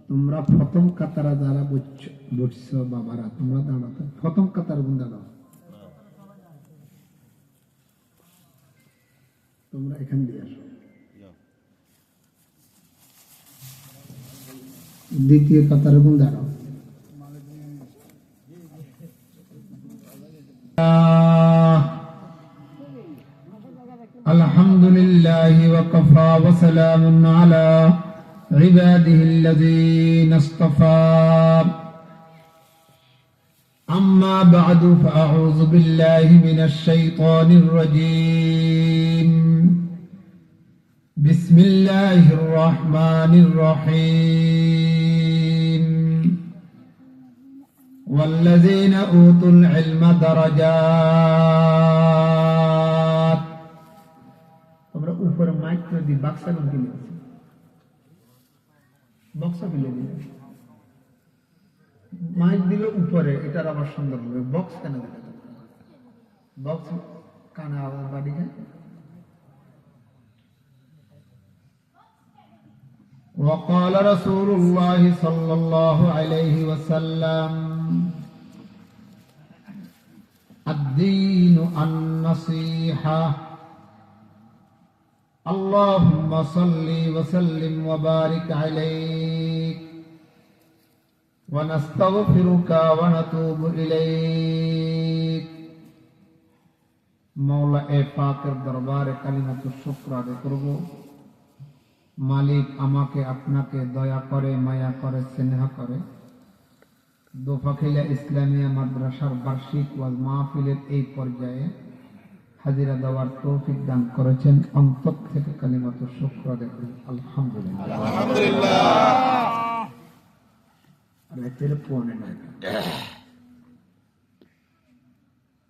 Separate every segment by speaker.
Speaker 1: তোমরা প্রথম কাতারা যারা বসছো বাবারা, তোমরা দাঁড়াতো প্রথম কাতার গুণ দাঁড়াও। তোমরা এখান দিয়ে আসো। দ্বিতীয় কাতার গুণ দাঁড়াও। আলহামদুলিল্লাহি ওয়া কাফা ওয়া সালামুন আলা عباده الذين اصطفى أما بعد فأعوذ بالله من الشيطان الرجيم بسم الله الرحمن الرحيم والذين أوتوا العلم درجات তোমরা উপর মাইক দি বাক্সা গুলো বক্স ফেলে দিল, মাইক দিল উপরে, এটার আবার সুন্দর হবে। বক্স কেন দিল? বক্স কানে আওয়াজ বাড়ি যায়। وقال رسول الله صلى الله عليه وسلم الدين النصيحة اللهم صل وسلم وبارك عليك ونستغفرك ونتوب إليك মওলা এ পাকের দরবারে কালিমাতুশ শুকর আদায় করব। মালিক আমাকে আপনাকে দয়া করে, মায়া করে, স্নেহ করে দোফাখিলা ইসলামিয়া মাদ্রাসার বার্ষিক ওয়াজ মাহফিলের এই পর্যায়ে হাজিরা দেওয়ার তৌফিক দান করেছেন। অন্তর থেকে কালিমাতুশ শুকর আদায় করি আলহামদুলিল্লাহ।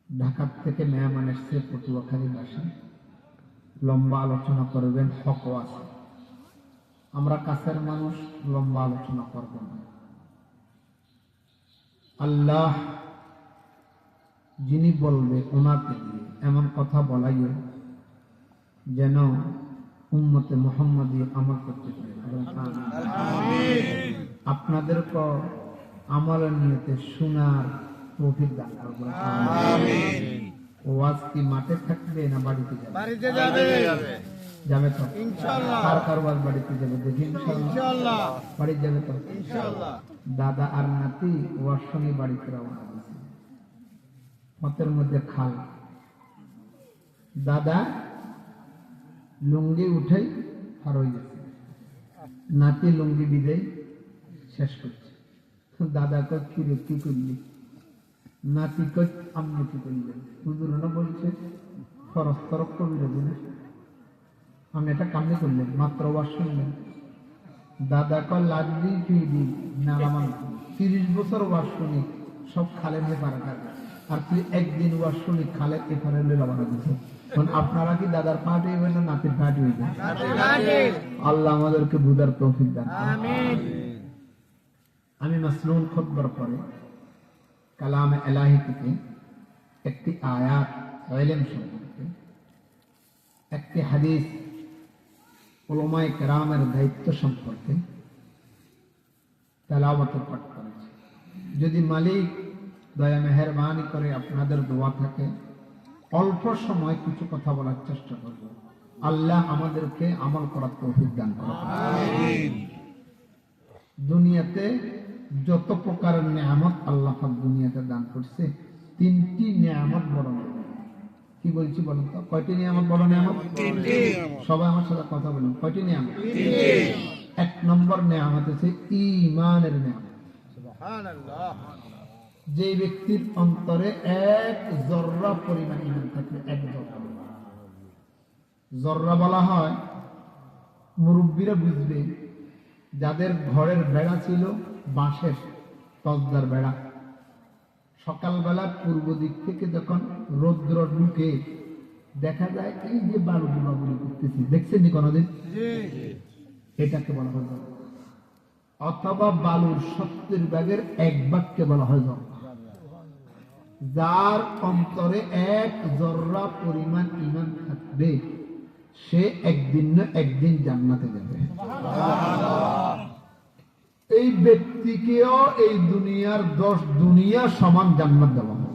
Speaker 1: ঢাকা থেকে মেহমান এসছে, পটুয়াখালী বাসী, লম্বা আলোচনা করবেন, হক আছে। আমরা কাছের মানুষ, লম্বা আলোচনা করব না। আল্লাহ যিনি বলবে ওনাকে দিয়ে এমন কথা বলাইও যেন উম্মতে মুহাম্মাদি আমল করতে পারে। আপনাদের পর আমলের নিয়তে শোনার তৌফিক দান করবেন। ওয়াজ কি মাঠে থাকবে না বাড়িতে যাবে?
Speaker 2: বাড়িতে যাবে।
Speaker 1: যাবে তো
Speaker 2: ইনশাআল্লাহ।
Speaker 1: কার ওয়াজ বাড়িতে যাবে? দেখি ইনশাআল্লাহ বাড়ি যাবে তো
Speaker 2: ইনশাআল্লাহ।
Speaker 1: দাদা আর নাতি ওয়াজ শুনে বাড়িতে রওনা দিয়েছে। পথের মধ্যে খাল, দাদা লুঙ্গি উঠে আর হয়ে গেছে, নাতি লুঙ্গি বিদায় শেষ করছে। দাদা কয় কি রে, কি করলি? নাতি কয় আমি কি করলেন? হুজুর না বলছে ফরজ তরফ কবিরা দিন, আপনি এটা কামনি করলেন, মাত্র ওয়াজ শুনলেন। দাদা কয় লাগলি ফিরি না, আমার 30 বছর ওয়াজ শুনি সব খালের এপারে থাকে, আর তুই একদিন ওয়াজ শুনি খালের এপারে রওনা দিচ্ছে। আপনারা কি দাদার পার্টি হইবেন না নাতির পার্টি হইবেন? আল্লাহ আমাদেরকে বুঝার তৌফিক দান আমিন। আমি মাসনুন খুতবার পরে কালামে ইলাহি থেকে একটি আয়াত ইলম সম্পর্কে, একটি হাদিস উলামায়ে কেরামের দায়িত্ব সম্পর্কে তেলাওয়াত পাঠ করেছি। যদি মালিক দয়া মেহেরবানি করে আপনাদের দোয়া থাকে, অল্প সময় কিছু কথা বলার চেষ্টা করব। আল্লাহ আমাদেরকে আমল করার তৌফিক দান করুন আমিন। দুনিয়াতে যত প্রকারের নিয়ামত আল্লাহ পাক দুনিয়াতে দান করছে, 3টি নিয়ামত বড় নিয়ামত। কি বলছি বলুন তো, কয়টি নিয়ামত বড় নিয়ামত? 3টি। সবাই আমার সাথে কথা বলুন, কয়টি নিয়ামত? 3টি। 1 নম্বর নিয়ামত হচ্ছে ঈমানের নিয়ামত। সুবহানাল্লাহ। যে ব্যক্তির অন্তরে 1 জররা পরিমাণ ঈমান থাকলে, 1 জররা বলা হয়, মুরব্বীরা বুঝবে, যাদের ঘরের বেড়া ছিল বাঁশের তসদার বেড়া, সকালবেলা পূর্ব দিক থেকে যখন রৌদ্র ঢুকে দেখা যায় এই যে বালু গুলো করতেছি, দেখছেন নি কোনদিন? এটাকে বলা হয় জররা। অথবা বালুর 70 ভাগের 1 ভাগকে বলা হয় জররা। যার অন্তরে 1 জররা পরিমাণ ঈমান থাকবে, সে একদিন না একদিন জান্নাতে যাবে। ব্যক্তিকেও এই দুনিয়ার 10 দুনিয়া সমান জান্নাত দেওয়া হবে।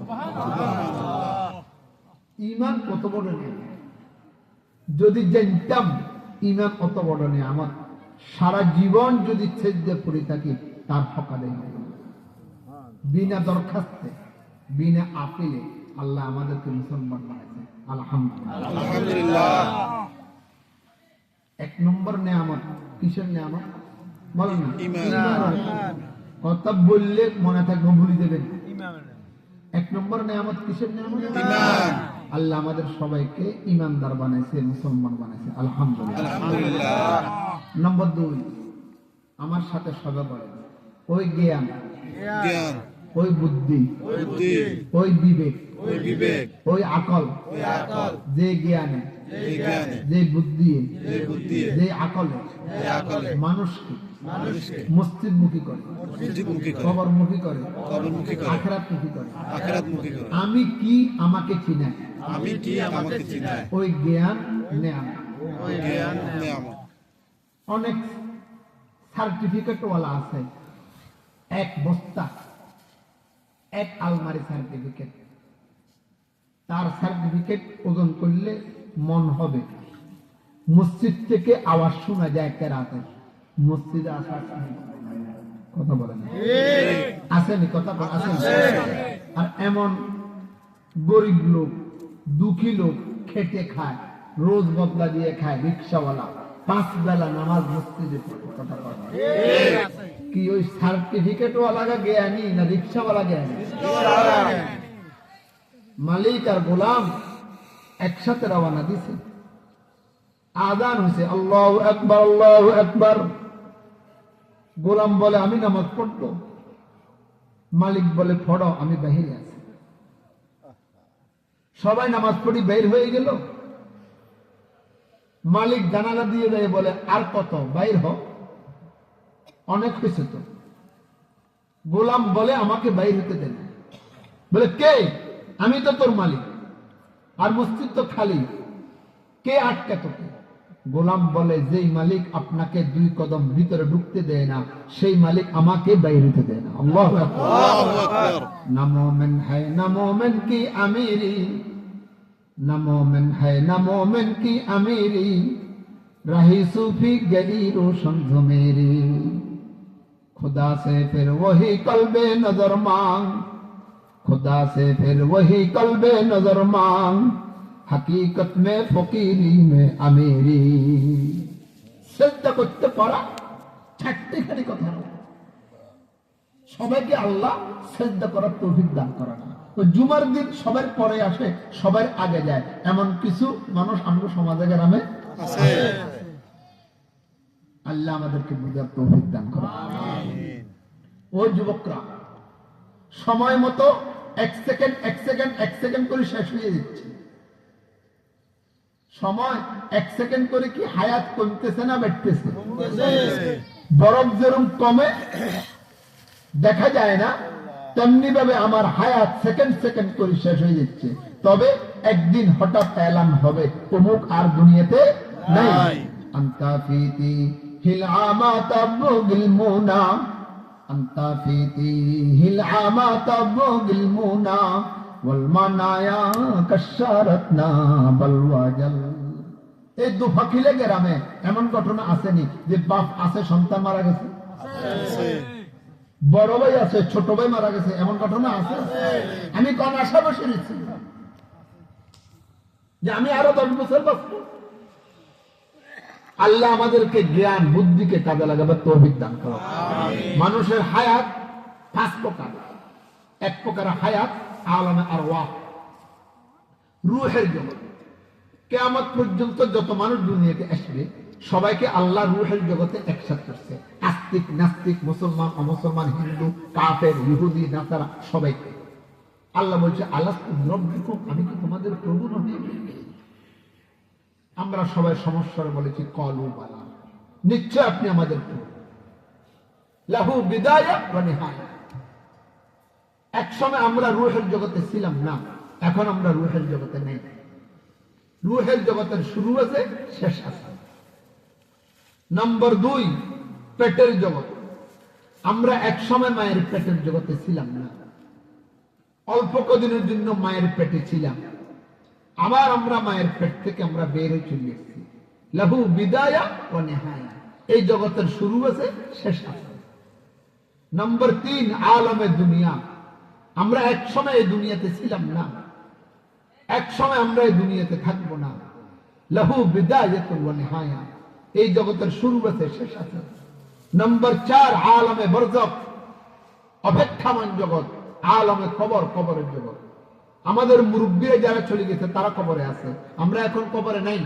Speaker 1: ঈমান কত বড় নিয়ামত! যদি জানতাম ঈমান কত বড় নিয়ামত, সারা জীবন যদি সেজদা করে থাকি তার হক আদায় হবে। বিনা দরখাস্তে, বিনা আপিলে আল্লাহ আমাদেরকে মুসলমান বানাইছে, আলহামদুলিল্লাহ। 1 নম্বর নিয়ামত কিসের নিয়ামত বলেন না? ঈমান। কথা বললে মনে থাকবে, ভুলে দেবেন। 1 নম্বর নিয়ামত কিসের নিয়ামত? ঈমান। আল্লাহ আমাদের সবাইকে ঈমানদার বানাইছে, মুসলমান বানাইছে, আলহামদুলিল্লাহ। নম্বর 2, আমার সাথে সবাই বলে ওই জ্ঞান, ওই বুদ্ধি, ওই বিবেক, ওই আকল, যে জ্ঞানে, যে বুদ্ধি, যে আকলে মানুষকে মসজিদমুখী করে, কবরমুখী করে, আখিরাতমুখী করে। আমি কি আমাকে চিনাই, ওই জ্ঞান নেয়ামত। অনেক সার্টিফিকেট ওয়ালা আছে, 1 বস্তা, 1 আলমারি সার্টিফিকেট। তার সার্টিফিকেট ওজন করলে মন হবে। মসজিদ থেকে আওয়াজ শোনা যায় কেরাতে, মসজিদে আসার কথা বলে না, আসেনি কথা আসেনি। আর এমন গরিব লোক, দুঃখী লোক খেটে খায়, রোজ বদলা দিয়ে খায়, রিক্সাওয়ালা 5 বেলা নামাজ মসজিদে পড়ে, কথা বলে কি ওই সার্টিফিকেট ওয়ালা জ্ঞানী না রিক্সাওয়ালা জ্ঞানী? মালিক আর গোলাম একসাথে রওনা দিছে। আযান হয়েছে, আল্লাহু আকবার, আল্লাহু আকবার। গোলাম বলে আমি নামাজ পড়বো, মালিক বলে পড়ো, আমি বাহিরে আছি। সবাই নামাজ পড়ি বের হয়ে গেল। মালিক জানালা দিয়ে দেয়, বলে আর কত, বাইর হ, অনেক হয়েছে তো। গোলাম বলে আমাকে বাইর হতে দেন। বলে কে? আমি তো তোর মালিক, আর মসজিদ তো খালি, কে আটকে তোকে? গোলাম বলে যেই মালিক আপনাকে 2 কদম ভিতরে ঢুকতে দেয় না, সেই মালিক আমাকে বাইরে হতে দেয় না। আল্লাহু আকবার। না মোমেন হ্যায় না মোমেন কি আমিরি, না মোমেন হ্যায় না মোমেন কি আমিরি, রাহি सूफी गली रोशन जो मेरी, खुदा से फिर वही कल्बे नजर मांग, खुदा से फिर वही कल्बे नजर मांग, हकीकत में फकीरी में अमीरी। সেজদা করতে পারা ছাড়তেখানি কথা না, সবাইকে আল্লাহ সেজদা করার তৌফিক দান করে না। ওই জুমার দিন সবার পরে আসে, সবার আগে যায়, এমন কিছু মানুষ আমরা সমাজে গ্রামে আছে। আল্লাহ আমাদেরকে বুঝার তৌফিক দান করে। ওই যুবকরা সময় মতো 1 সেকেন্ড করে শেষ হয়ে যাচ্ছে। সময় 1 সেকেন্ড করে কি হায়াত কমতেছে না বাড়তেছে? বরফ যেরকম কমে দেখা যায় না, তেমনি ভাবে আমার হায়াত সেকেন্ড করে শেষ হয়ে যাচ্ছে। তবে একদিন হঠাৎ এলান হবে, অমুক আর দুনিয়াতে নাই। আন্তা ফিতি হিল আমা তাবগিল মুনা, আন্তা ফিতি হিল আমা তাবগিল মুনা, ওয়াল মানায়া কাশারাতনা বলওয়াজাল। এই দুফাকিলে গ্রামে এমন ঘটনা আসেনি যে বাপ আছে সন্তান মারা গেছে, বড় ভাই আছে ছোট ভাই মারা গেছে, এমন ঘটনা আছে? আমি কোন আশা বসে নিচ্ছি যে আমি আরো 10 বছর বাঁচবো? আল্লাহ আমাদেরকে জ্ঞান বুদ্ধিকে কাজে লাগাবার তৌফিক দান করো। মানুষের হায়াত 5 প্রকার। 1 প্রকার হায়াত আলামে আরওয়াহ, রূহের জগৎ। কিয়ামত পর্যন্ত যত মানুষ দুনিয়াতে আসবে সবাইকে আল্লাহ রূহের জগতে একসাথে করছে। আস্তিক নাস্তিক, মুসলমান অমুসলমান, হিন্দু কাফের ইহুদি নাসারা সবাইকে আল্লাহ বলছে আলাস্তু বিরব্বিকুম, আমি কি তোমাদের প্রভু নই? আমরা সবাই সমস্যার বলেছি কলু বালা, নিশ্চয় আপনি আমাদের প্রভু। লাহু বিদায়া ওয়া নিহায়া। একসময় আমরা রূহের জগতে ছিলাম না, এখন আমরা রূহের জগতে নেই। রূহের জগতের শুরু আছে, শেষ আছে। নম্বর 2 পেটের জগৎ। আমরা এক সময় মায়ের পেটের জগতে ছিলাম না, অল্প কদিনের জন্য মায়ের পেটে ছিলাম, আবার আমরা মায়ের পেট থেকে আমরা বের হয়ে চলে এসেছি। লাহু বিদায়া ও নেহায়া, এই জগতের শুরু আছে, শেষ আছে। নম্বর 3, আলমে দুনিয়া, আমরা এক সময় এই দুনিয়াতে ছিলাম না, এক সময় আমরা এই দুনিয়াতে থাকবো না। লাহু বিদায়াতুন ওয়া নিহায়া, এই জগতের শুরু আছে, শেষ আছে। নম্বর 4, আলমে বরজখ, অপেক্ষামান জগৎ, আলমে কবর, কবরের জগৎ। আমাদের মুরব্বীরা যারা চলে গেছে তারা কবরে আছে, আমরা এখন কবরে নাই,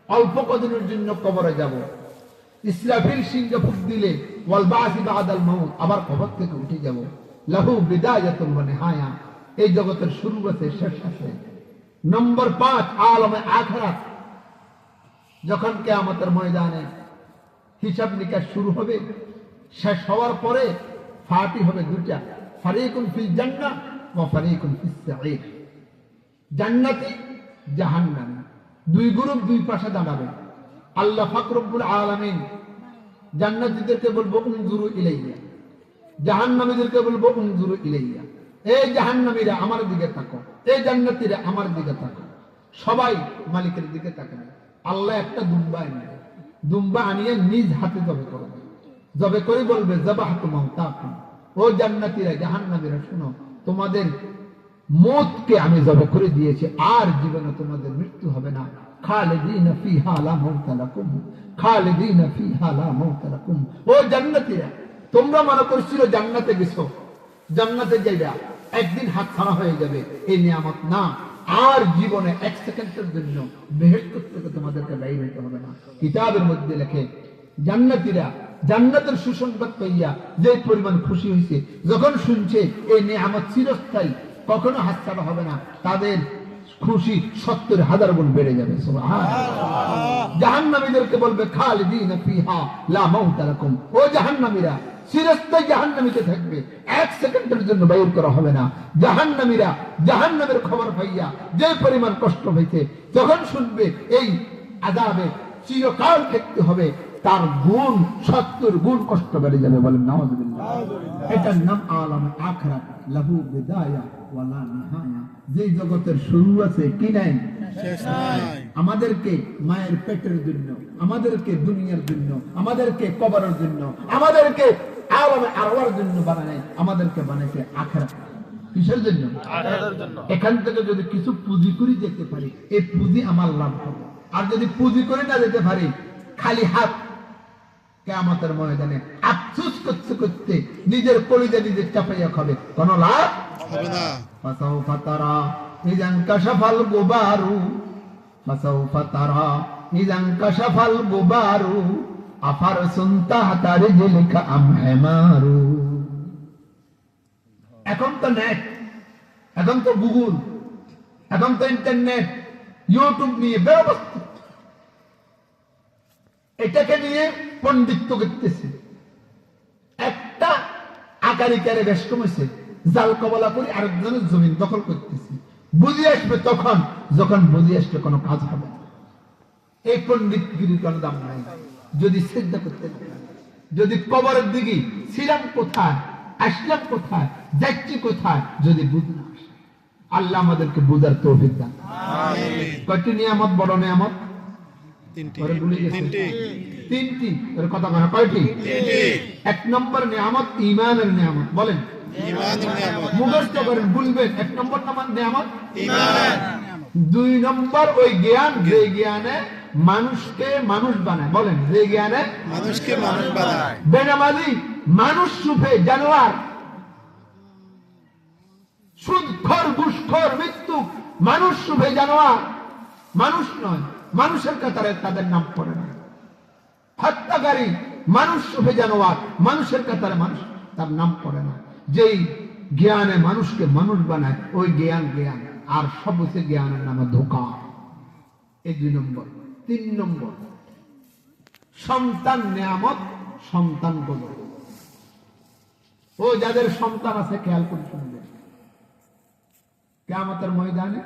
Speaker 1: অল্প কদিনের জন্য কবরে যাব। ইসরাফিল সিংহে ফুঁক দিলে ওয়াল বাসি বাদাল মাউত, আবার কবর থেকে উঠে যাব। লাহু বিদায়াতুন ওয়া নিহায়া, এই জগতের শুরু আছে, শেষ আছে। নম্বর 5, আলমে আখিরাত, যখন কিয়ামতের ময়দানে হিসাব নিকাশ শুরু হবে, শেষ হওয়ার পরে ফাটি হবে দুটা, ফারিকুন ফিল জান্নাহ ওয়া ফারিকুন ফিস সাঈর। জান্নাতি, জাহান্নামী, দুই গ্রুপ দুই পাশে দাঁড়াবে। আল্লাহ পাক রব্বুল আলামিন জান্নাতীদেরকে বলবো উনজুরু ইলাইয়া, জাহান্নামীদেরকে বলবো উনজুরু ইলাইয়া। এই জাহান্নামীরা আমার দিকে তাকো, এই জান্নাতীরা আমার দিকে তাকো। সবাই মালিকের দিকে তাকাবে। আল্লাহ একটা দুম্বা আনবে, দুম্বা আনিয়ে নিজ হাতে জবে করবে, জবে করে বলবে যাবাহতু মাউতাকুম, ও জান্নাতীরা জাহান্নামীরা শুনো, তোমাদের মওতকে আমি জবে করে দিয়েছি, আর জীবনে তোমাদের মৃত্যু হবে না। খালিদিনা ফিহা লা মাউতা লাকুম, খালিদিনা ফিহা লা মাউতা লাকুম। ও জান্নাতীরা, তোমরা মনে করছিল জান্নাতে গেছো, জান্নাতে যাইবা, একদিন হাত ছাড়া হয়ে যাবে, এই নিয়ামত না। আর জীবনে এক সেকেন্ডের জন্য বেহেশত থেকে তোমাদেরকে বাইরে হতে হবে না। কিতাবের মধ্যে লেখে জান্নাতীরা জান্নাতের সুসংবাদ পাইয়া যে পরিমাণ খুশি হয়েছে, যখন শুনছে এই নিয়ামত চিরস্থায়ী, কখনো হাতছাড়া হবে না, তাদের খুশি 70,000 গুণ বেড়ে যাবে। সুবহানাল্লাহ। জাহান্নামীদেরকে বলবে খালিদিনা ফিহা লা মাউতা লাকুম, ও জাহান্নামীরা চিরস্থায়ী জাহান্নামীতে থাকবে, এক সেকেন্ডের জন্য বাইর করা হবে না। জাহান্নামীরা জাহান্নামের খবর পাইয়া যে পরিমাণ কষ্ট হয়েছে, যখন শুনবে এই আযাবে চিরকাল থাকতে হবে, তার গুণ 70 গুণ কষ্ট বেড়ে যাবে। বলেন নাউযুবিল্লাহ। এটার নাম আলামে আখিরাত, লাহু বিদায়া ওয়া লা নিহায়া, যে জগতের শুরু আছে কি নাই, শেষ নাই। আমাদেরকে মায়ের পেটের জন্য, আমাদেরকে দুনিয়ার জন্য, আমাদেরকে কবরের জন্য, আমাদেরকে আলামে আরওয়ার জন্য বানায়, আমাদেরকে বানাইছে আখিরাত। কিসের জন্য? আখিরাতের জন্য। এখান থেকে যদি কিছু পুঁজি করে যেতে পারি, এই পুঁজি আমার লাভ হবে। আর যদি পুঁজি করে না যেতে পারি, খালি হাত কিয়ামতের ময়দানে আফসোস করতে করতে নিজের কলিজা নিজে চাপাইয়া খাবে, কোনো লাভ হবে না। ফাসাউফা তারা ইযান কাশাফাল গুবারু, ফাসাউফা তারা ইযান কাশাফাল গুবারু, আফারসুন তাহতা রিজলিকা আম হিমারু। এখন তো নেট, এখন তো গুগল, এখন তো ইন্টারনেট, ইউটিউব নিয়ে ব্যবস্থা, এটাকে নিয়ে পণ্ডিত্য করতেছে। একটা আকারিকারে বেশ কমেছে, জাল কবলা করে আরেকজনের জমিন দখল করতেছে। বুঝে আসবে তখন যখন বুঝে আসবে কোনো কাজ হবে না। এই পণ্ডিতগিরির কোনো দাম নাই যদি সিজদা করতে না পারে। যদি কবরের দিকে ছিলাম কোথায়, আসলাম কোথায়, যাচ্ছি কোথায়, যদি বুঝ না আসে। আল্লাহ আমাদেরকে বুঝার তৌফিক দান। আমিন। কয়টি নিয়ামত? বড় নিয়ামত তিনটি। এর কথা বলা কয়টি? এক নম্বর নিয়ামত ঈমানের নিয়ামত। বলেন ঈমানের নিয়ামত, মুখস্থ করেন, বলবেন। এক নম্বর নিয়ামত ঈমান। দুই নম্বর ওই জ্ঞান, যে জ্ঞানে মানুষকে মানুষ বানায়। বলেন যে জ্ঞানে মানুষকে মানুষ বানায়। বেনামাজি মানুষ রূপে জানোয়ার, সুদখোর, ঘুষখোর, মৃত্যু মানুষ রূপে জানোয়ার, মানুষ নয়, মানুষের কাতারে তাদের নাম পড়ে না। হত্যাকারী মানুষ রূপে জানোয়ার, মানুষের কাতারে মানুষ, তার নাম পড়ে না। যেই জ্ঞানে মানুষকে মানুষ বানায়, ওই জ্ঞান জ্ঞান। আর সবচেয়ে জ্ঞানের নামে ধোঁকা। এই 2 নম্বর। 3 নম্বর সন্তান নিয়ামত, সন্তান গুলো। ও যাদের সন্তান আছে খেয়াল করে শুনবেন, কিয়ামতের ময়দানে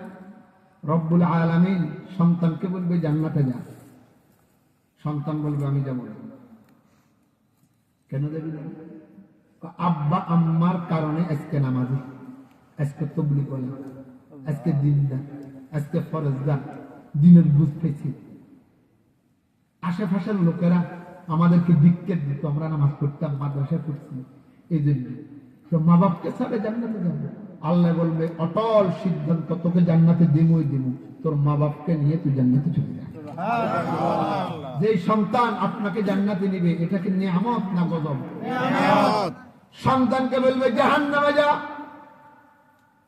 Speaker 1: রব্বুল আলামিন সন্তানকে বলবে জান্নাতে যা। সন্তান বলবে আমি যাব না। কেন যাবি না? আব্বা আম্মার কারণে আজকে নামাজি, আজকে তবলিগ বলে, আজকে দিনদার, আজকে ফরজদার, দিনের বুঝ পেয়েছি। আশেপাশের লোকেরা আমাদেরকে বিক্ষেপ দিত, আমরা নামাজ পড়তাম, মাদ্রাসায় পড়ছি। এই জন্য তো মা বাপকে ছাড়ে জান্নাতে যাবো। আল্লাহ বলবে অটল সিদ্ধান্ত, তোকে জান্নাতে দিমই দিমু, তোর মা বাপকে নিয়ে তুই জান্নাতে চলে যা। যে সন্তান আপনাকে জান্নাতে নিবে, এটা কি নিয়ামত না গজব? সন্তানকে বলবে জাহান্নামে যা,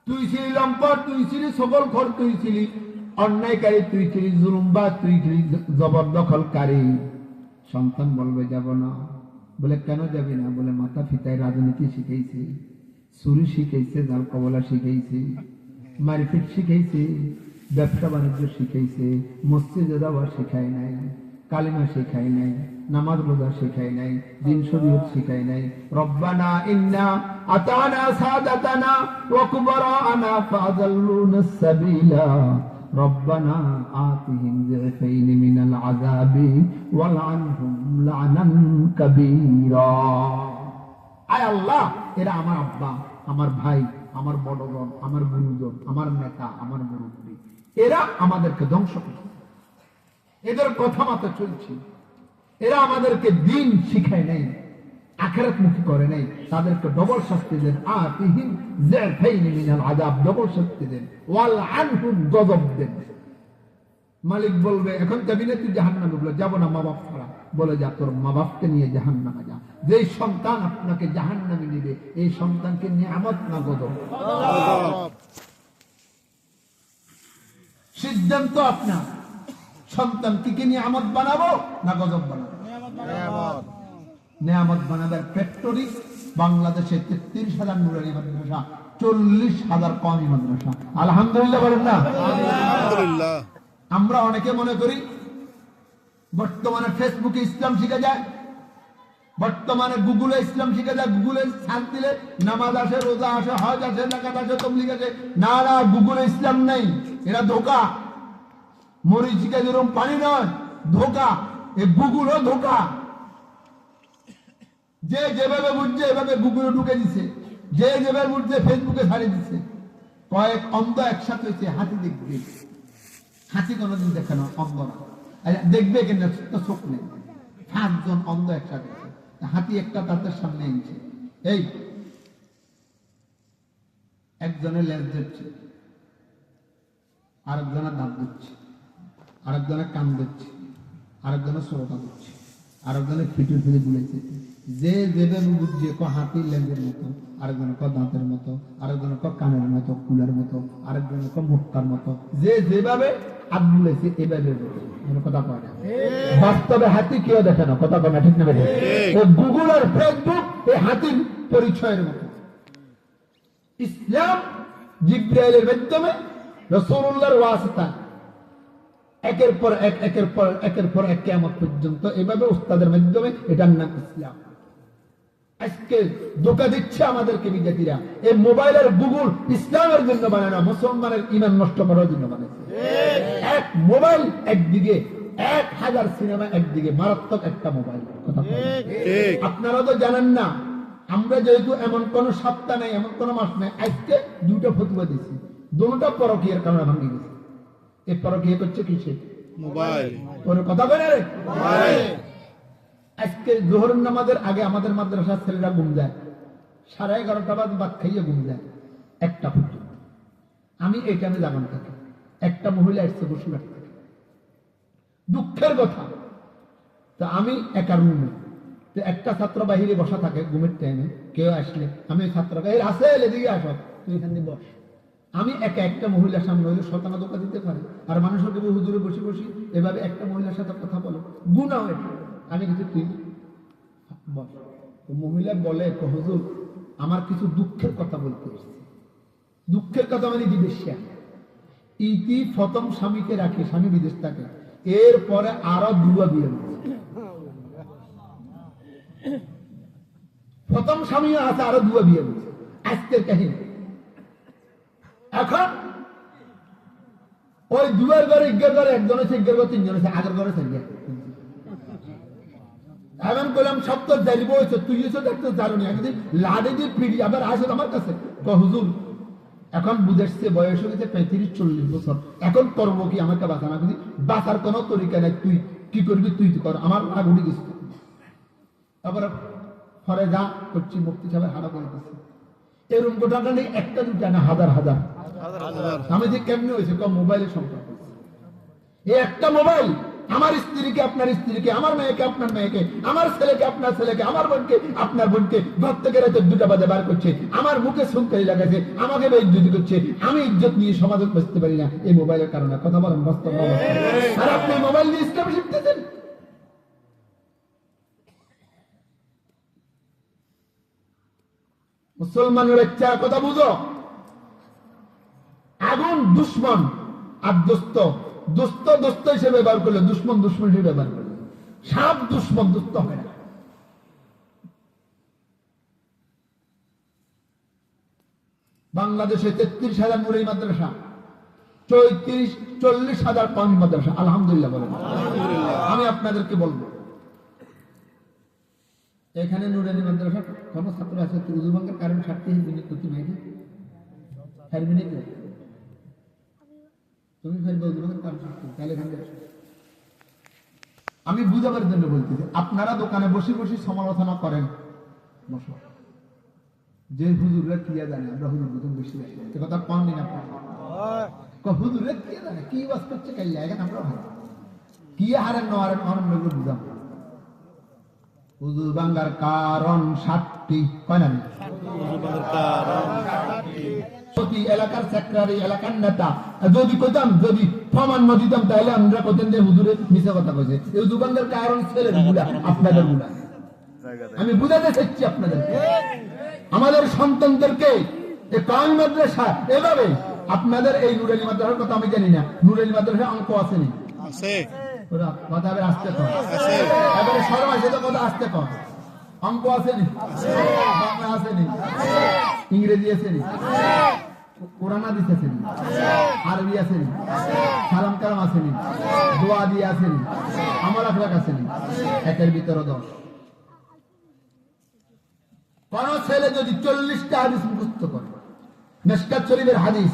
Speaker 1: তুই ছিলি লম্পট, তুই ছিলি সকলখোর, তুই ছিলি অন্যায়কারী, তুই ছিলি জুলুমবাজ, তুই ছিলি জবরদখলকারী। সন্তান বলবে যাব না। বলে কেন যাবি না? বলে মাতা পিতায় রাজনীতি শিখেছে, চুরি শিখেছে, জাল কবলা শিখেছে, মারপিট শিখেছে, ব্যবসা বাণিজ্য শিখেছে, মসজিদে যাওয়া শেখায় নাই, কালিমা শেখায় নাই, নামাজ রোজা শেখায় নাই, দিন শরীয়ত শেখায় নাই। রব্বানা ইন্না আতানা সাদাতানা ওয়া কুবারানা ফাযাল্লুনাস সাবিলা রব্বানা আতিহিম যিফাইন মিনাল আযাবি ওয়ালআনহুম লা'নান কাবীরা। আয় আল্লাহ, এরা আমার আব্বা, আমার ভাই, আমার বড়জন, আমার গুরুজন, আমার নেতা, আমার মুরব্বী, এরা আমাদেরকে ধ্বংস করছে, এদের কথা মতো চলছি, এরা আমাদেরকে দিন শিখায় নাই, আখিরাত মুখী করে নাই, তাদেরকে ডবল শাস্তি দেন। আতিহিম যিফাইন মিনাল আযাব, ডবল শাস্তি দেন। ওয়ালআনহুম, গজব দেন। মালিক বলবে এখন যাবি না তুই জাহান্নামে? বলে যাব না, মা বাপ ছাড়া। বলে যা, তোর মা বাপকে নিয়ে জাহান্নামে যা। যে সন্তান আপনাকে জাহান্নামে নিবে, এই সন্তানকে নিয়ামত না গজব? সিদ্ধান্ত আপনার। সন্তানকে কি নিয়ামত বানাবো না গজব বানাবো? নিয়ামত বানাবার ফ্যাক্টরি বাংলাদেশে 33,000 নুরানি মাদ্রাসা, 40,000 কওমি মাদ্রাসা। আলহামদুলিল্লাহ বলেন না? আলহামদুলিল্লাহ। আমরা অনেকে মনে করি বর্তমানে ফেসবুকে ইসলাম শিখা যায়, বর্তমানে গুগলে ইসলাম শিখা যায়, গুগলে সার্চ দিলে নামাজ আসে, রোজা আসে, হজ আসে, যাকাত আসে, তাবলীগ আসে। না না, গুগলে ইসলাম নেই, এরা ধোঁকা। মরিচিকা যেরকম পানি নয়, ধোঁকা। এই গুগলও ধোঁকা। যে যেভাবে বুঝছে এভাবে গুগলে ঢুকে দিছে, যে যেভাবে বুঝছে ফেসবুকে ছাড়িয়ে দিচ্ছে। কয়েক অন্ধ একসাথে হয়েছে, হাতি দেখবে। হাতি কোনোদিন দেখে না, অন্ধ না, দেখবে কিনা চোখ নেই। 5 জন অন্ধ একসাথে, হাতি একটা তাদের সামনে এনেছে। এই একজনের লেজ দিচ্ছে, আরেকজনের দাঁত দিচ্ছে, আরেকজনের কান দিচ্ছে, আরেকজনের শ্রোতা দিচ্ছে, আরেকজনের ফিটুর ফিরে গুলেছে। যে যেভাবে বুঝছে, হাতির লেজের মতো, আরেকজনের দাঁতের মতো, আরেকজনের কানের মতো, কুলার মতো, আরেকজনের মুক্তার মতো, যে যেভাবে হাত বুলেছে এভাবে কথা কয় না। বাস্তবে হাতি কেউ দেখে না, কথা কয় না, ঠিক না? গুগল আর ফেসবুক এই হাতির পরিচয়ের মতো। ইসলাম জিবরাইলের মাধ্যমে, রাসূলুল্লাহর ওয়াসিতা, একের পর এক, একের পর এক কিয়ামত পর্যন্ত এভাবে উস্তাদের মাধ্যমে, এটার নাম ইসলাম। আজকে ধোঁকা দিচ্ছে আমাদেরকে বিজাতিরা। এই মোবাইল আর গুগল ইসলামের জন্য বানায় না, মুসলমানের ঈমান নষ্ট করার জন্য বানাইছে। এক মোবাইল একদিকে, 1000 সিনেমা একদিকে, মারাত্মক একটা মোবাইল। আপনারা তো জানেন না, আমরা যেহেতু এমন কোন সপ্তাহ নেই, এমন কোন মাস নেই, আজকে 2টা ফতোয়া দিচ্ছি, দুটোটা পরকীয়ার কারণে ভাঙি গেছে। এই পরকীয়া করছে কিসে? মোবাইল। ওর কথা বলে রে আজকে জোহরের নামাজের আগে আমাদের মাদ্রাসার ছেলেরা ঘুম যায়, 11:30 বাজে ভাত খাইয়ে ঘুম যায় 1টা পর্যন্ত। আমি এই টাইমে জাগান থাকি, একটা মহিলা এসছে বসে থাকি। দুঃখের কথা, তো আমি একা রুমে, তো একটা ছাত্র বাহিরে বসা থাকে ঘুমের টাইমে, কেউ আসলে আমি ছাত্রকে আসে এদিকে আসো, তুই এখানে বস। আমি একা একটা মহিলার সামনে হইলে শতানা ধোঁকা দিতে পারে, আর মানুষের হুজুরে বসে বসি এভাবে একটা মহিলার সাথে কথা বলো, গুনাহ এটা। আমি কিছু তুই বল। মহিলা বলে, হুজুর আমার কিছু দুঃখের কথা বলতে এসেছি। দুঃখের কথা মানে বিদেশিয়া ইতি প্রথম স্বামীকে রাখে, স্বামী বিদেশ থাকে, এরপরে আরো 2 বিয়ে হয়েছে। প্রথম স্বামীও আছে, আরো 2 বিয়ে হয়েছে। আজকের কাহিনী। এখন ওই 2 ঘরে, 11 ঘরে একজন আছে, 11 ঘরে 3 জন আছে, আগের ঘরে 4 জন। এমন করলাম সব তো জানিব হয়েছে, তুই এসে দেখতে জানো না, একদিন লাড়ে দিয়ে পিড়ি আবার আসে আমার কাছে, হুজুর এখন বুঝেছে বয়স হয়ে গেছে 35-40 বছর, এখন করবো কি, আমাকে বাঁচানো যদি বাঁচার কোনো তরিকা নেই, তুই কি করবি তুই কর, আমার রাগ উঠে গেছে। তারপরে ঘরে যা করছি, মুক্তি সাহেবের হারা করে দিচ্ছে, এরকম ঘটনা নেই একটা দুটা না, হাজার হাজার। আমি যে কেমনি হয়েছে মোবাইলের সম্পর্ক, এই একটা মোবাইল আমার স্ত্রীকে আপনার স্ত্রীকে, আমার মেয়েকে আপনার মেয়েকে, আমার ছেলেকে আপনার ছেলেকে, আমার বোনকে আপনার বোনকে ঘর থেকে রাতে 2টা বাজে বার করছে, আমার মুখে সুনকারি লাগাচ্ছে, আমাকে ইজ্জত করছে, আমি ইজ্জত নিয়ে সমাজে বসতে পারি না এই মোবাইলের কারণে। কথা বলেন বাস্তব, আর আপনি মোবাইল নিয়ে ইসলাম শিখতেছেন। মুসলমানের একটা কথা বুঝো, আগুন দুশ্মন আর দোস্ত, দোস্ত দোস্ত হিসেবে ব্যবহার করলে, দুশ্মন দুশ্মন হিসেবে ব্যবহার করলে, সাপ দুশ্মন দোস্ত হয় না। বাংলাদেশে 33,000 নুরানি মাদ্রাসা, 40,000 কওমি মাদ্রাসা, আলহামদুলিল্লাহ বলেন। আমি আপনাদেরকে বলবো, এখানে নুরানি মাদ্রাসা কোন ছাত্র আছে উজু ভাঙ্গার কারণ সারতে মিনিট প্রতি মাইকে 4 মিনিট, তুমি ফেলবে উজু ভাঙ্গার কারণ সারতে, তাহলে এখানে আমি বুঝাবার জন্য বলতেছি, আপনারা দোকানে বসে বসে সমালোচনা করেন, বসো, যে হুজুররা কি জানে, আমরা হুজুর বুঝুন বেশি এ কথা কম দিন, আপনার হুজুররা কি জানে, কি বাস করছে কাইলা, এখানে আমরা কি হারেন নহারেন অরণ্য বুঝাম। হুজুর ভাঙ্গার কারণ 7টি, কয় না প্রতি এলাকার সেক্রেটারি, এলাকার নেতা যদি কইতাম, যদি প্রমাণ না দিতাম, তাহলে আমরা কইতেন যে হুজুরে মিছা কথা কইছে। এই হুজুর ভাঙ্গার কারণ ছেলের গুলা, আপনাদের গুলা। আমি বুঝাতে চাচ্ছি আপনাদেরকে, আমাদের সন্তানদেরকে এই কওমি মাদ্রাসা এভাবে, আপনাদের এই নুরানি মাদ্রাসার কথা আমি জানি না, নুরানি মাদ্রাসা অঙ্ক আসেনি, কথা আসতে কম, এবারে সরম আছে তো কথা আসতে কম, অঙ্ক আসেনি, বাংলা আসেনি, ইংরেজি আসেনি, কোরআন হাদিস আসেনি, আরবি আসেনি, সালাম কালাম আসেনি, দোয়া দিয়ে আসেনি, আমল আখলাক আসেনি, একের ভিতরে 10। কোন ছেলে যদি 40টা হাদিস মুখস্থ করে, মিশকাত শরীফের হাদিস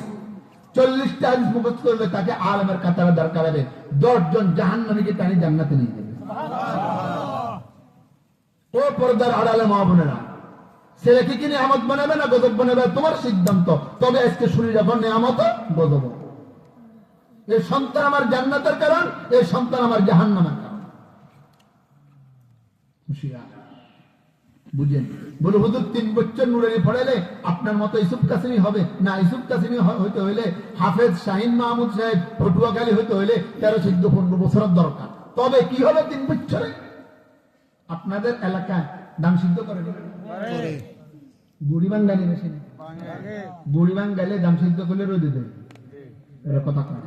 Speaker 1: 40টা হাদিস মুখস্থ করলে, তাকে আলেমের কাতারে দাঁড় করাবে, 10 জন জাহান্নামীকে টানি জান্নাতে নিয়ে যাবে। ও পর্দার আড়ালে মা বোনেরা, ছেলেকে কি নিয়ামত বানাবে না গজব বানাবে, তোমার সিদ্ধান্ত। তবে আজকে শুনি যখন নিয়ামত গজব, এই সন্তান আমার জান্নাতের কারণ, এই সন্তান আমার জাহান্নামের কারণ। বুঝেন, বলে হুজুর 3 বছর নুরানি পড়াইলে আপনার মতো ইউসুফ কাসিমি হবে না, ইউসুফ কাসিমি হইতে হইলে হাফেজ শাহিন মাহমুদ সাহেব পটুয়াখালী হইতে হইলে 13-14 বছরের দরকার। তবে কি হবে 3 বছরে? আপনাদের এলাকায় দাম সিদ্ধ করে বুড়ি বাঙ্গালি মেশিন, বুড়ি বাঙ্গালে দাম সিদ্ধ করলে রোদে দেয়, কথা কয়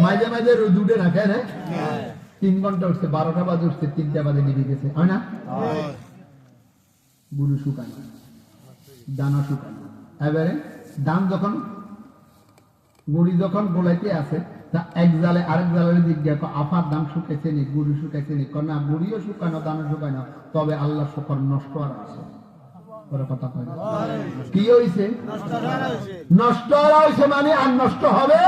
Speaker 1: মাঝে মাঝে রোদ উঠে রাখে না, 3 ঘন্টা উঠছে, 12টা বাজে উঠছে, 3টা বাজে নিভে গেছে, হয় না? গুরু শুকানো, দানা শুকানো। এবারে দাম যখন গুড়ি যখন গোলাইতে আছে, তা এক জালে আরেক জালের জিজ্ঞাসা, আফার দাম শুকাইছে নি, গুড়ি শুকাইছে নি, না গুড়িও শুকানো, দানা শুকানো, তবে আল্লাহ শুকর নষ্ট আর আছে। কথা কয় কি হয়েছে? নষ্ট হয়েছে, মানে আর নষ্ট হবে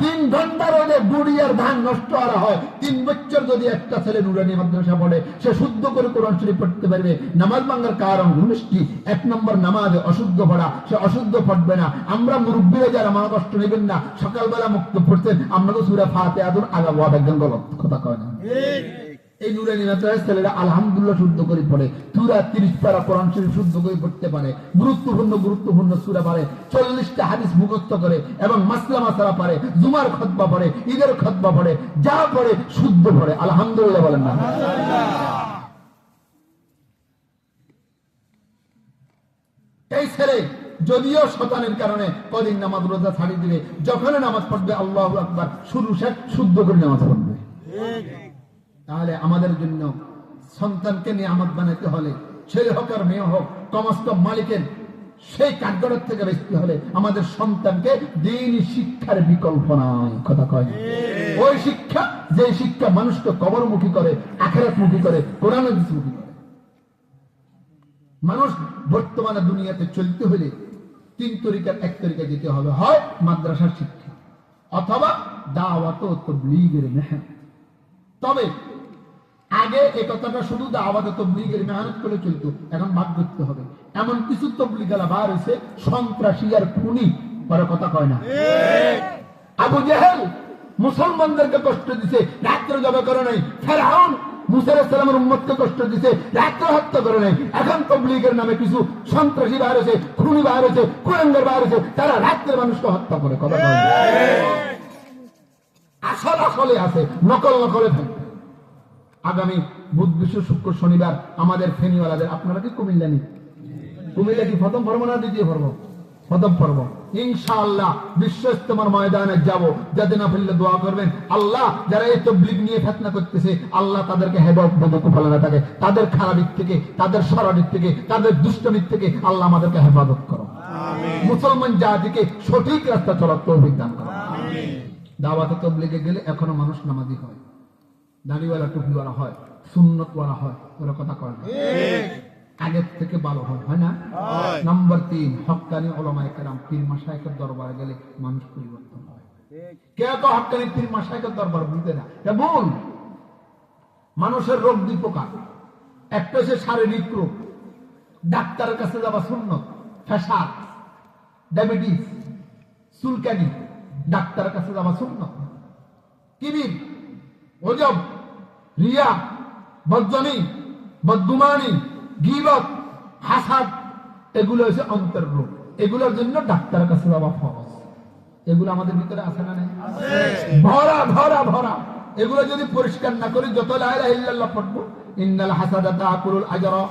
Speaker 1: 3 ঘন্টা রোদে গুড়ি আর ধান নষ্ট করা হয়। 3 বছর যদি একটা ছেলে নুরানি মাদ্রাসা পড়ে, সে শুদ্ধ করে কোরআন শরীফ পড়তে পারবে। নামাজ ভাঙার কারণ 19টি। 1 নম্বর নামাজে অশুদ্ধ পড়া, সে অশুদ্ধ পড়বে না। আমরা মুরব্বীরা যারা মনে কষ্ট নেবেন না, সকালবেলা মুক্ত পড়তেন, আমরা তো সূরা ফাতিহাতুল আগাবো একদম গলত, কথা কয় না? এই নুরানি মাদ্রাসার ছেলেরা আলহামদুলিল্লাহ শুদ্ধ করে পড়ে, সূরা 30 পারা কোরআন শরীফ শুদ্ধ করে পড়তে পারে, গুরুত্বপূর্ণ সূরা পারে, 40টা হাদিস মুখস্থ করে, এবং মাসলা মাসালা পারে, জুমার খুতবা পড়ে, ঈদের খুতবা পড়ে, যা পড়ে শুদ্ধ পড়ে। আলহামদুলিল্লাহ বলেন না? এই ছেলে যদিও শয়তানের কারণে কদিন নামাজ রোজা ছাড়িয়ে দিবে, যখন নামাজ পড়বে আল্লাহু আকবার শুরু শেষ শুদ্ধ করে নামাজ পড়বে। তাহলে আমাদের জন্য সন্তানকে নিয়ামত বানাতে হলে, ছেলে হোক আর মেয়ে হোক, কমস্ত মালিকের সেই কাঠগড়ের থেকে বেঁচতে হলে আমাদের সন্তানকে দ্বীনি শিক্ষার বিকল্প নাই, কথা কয়। ওই শিক্ষা যে শিক্ষা মানুষকে কবরমুখী করে, আখিরাতমুখী করে, কোরআন হাদিসমুখী করে। মানুষ বর্তমানে দুনিয়াতে চলতে হলে 3 তরিকার এক তরিকা যেতে হবে, হয় মাদ্রাসার শিক্ষা অথবা দাওয়াত ও তাবলীগের মেহনত। তবে আগে এই কথাটা শুধু দাওয়াত ও তাবলীগের মেহনত করে চলতো, এখন ভাগ করতে হবে। এমন কিছু তাবলীগওয়ালা বার হয়েছে সন্ত্রাসী আর খুনি, পরে কথা কয় না। আবু জেহেল মুসলমানদেরকে কষ্ট দিছে, রাত্রে জবা করে নাই। ফেরাউন মুসা আলাইহিস সালামের উম্মতকে কষ্ট দিছে, রাত্রে হত্যা করে নাই। এখন তাবলীগের নামে কিছু সন্ত্রাসী বার হয়েছে, খুনি বার হয়েছে, কুলাঙ্গার বার হয়েছে, তারা রাত্রে মানুষকে হত্যা করে। কথা কয় না। আসল আসলে আছে, নকল নকলে থাকবে। আগামী বুধ, বৃহস্পতি, শুক্র, শনিবার আমাদের ফেনীওয়ালাদের, আপনারা কি কুমিল্লা নেই? কুমিল্লা কি প্রথম পর্ব না দ্বিতীয় পর্ব? প্রথম পর্ব। ইনশাআল্লাহ বিশ্ব ইস্তেমার ময়দানে যাব, যাদের না ফেললে দোয়া করবেন। আল্লাহ যারা এই তাবলীগ নিয়ে ফিতনা করতেছে, আল্লাহ তাদেরকে হেদায়েত দেবে, কুফল না থাকে, তাদের খারাপির থেকে, তাদের শরারির থেকে, তাদের দুষ্টমির থেকে আল্লাহ আমাদেরকে হেফাজত করো। আমিন। মুসলমান জাতিকে সঠিক রাস্তা চলার তৌফিক দান করো। আমিন। দাওয়াত তাবলীগে গেলে এখনো মানুষ নামাজি হয়, দাড়িওয়ালা টুপিওয়ালা হয়, সুন্নতওয়ালা হয়, ওরা কথা কয় না। আগের থেকে ভালো হয় না? নাম্বার 3, হক্কানি উলামায়ে কেরাম, পীর মাশায়েখের দরবারে গেলে মানুষ পরিবর্তন হয়। কে তো হক্কানি পীর মাশায়েখের দরবার বুঝতে না, এটা ভুল। মানুষের রোগ 2 প্রকার, একটা হচ্ছে শারীরিক রোগ, ডাক্তারের কাছে যাওয়া সুন্নত। প্রেসার, ডায়াবেটিস, চুলকানি, ডাক্তারের কাছে যাওয়া সুন্নত। কিবির, ওজব, রিয়া, বদজনি, বদগুমানি, গীবত, হাসাদ, এগুলো হচ্ছে অন্তর রোগ। এগুলোর জন্য ডাক্তারের কাছে যাওয়া ফরজ। এগুলো আমাদের ভিতরে আছে না নেই? ভরা ভরা ভরা। এগুলো যদি পরিষ্কার না করি, যত লা ইলাহা ইল্লাল্লাহ পড়বো, ইন্নাল হাসাদা তাকুলুল আজরা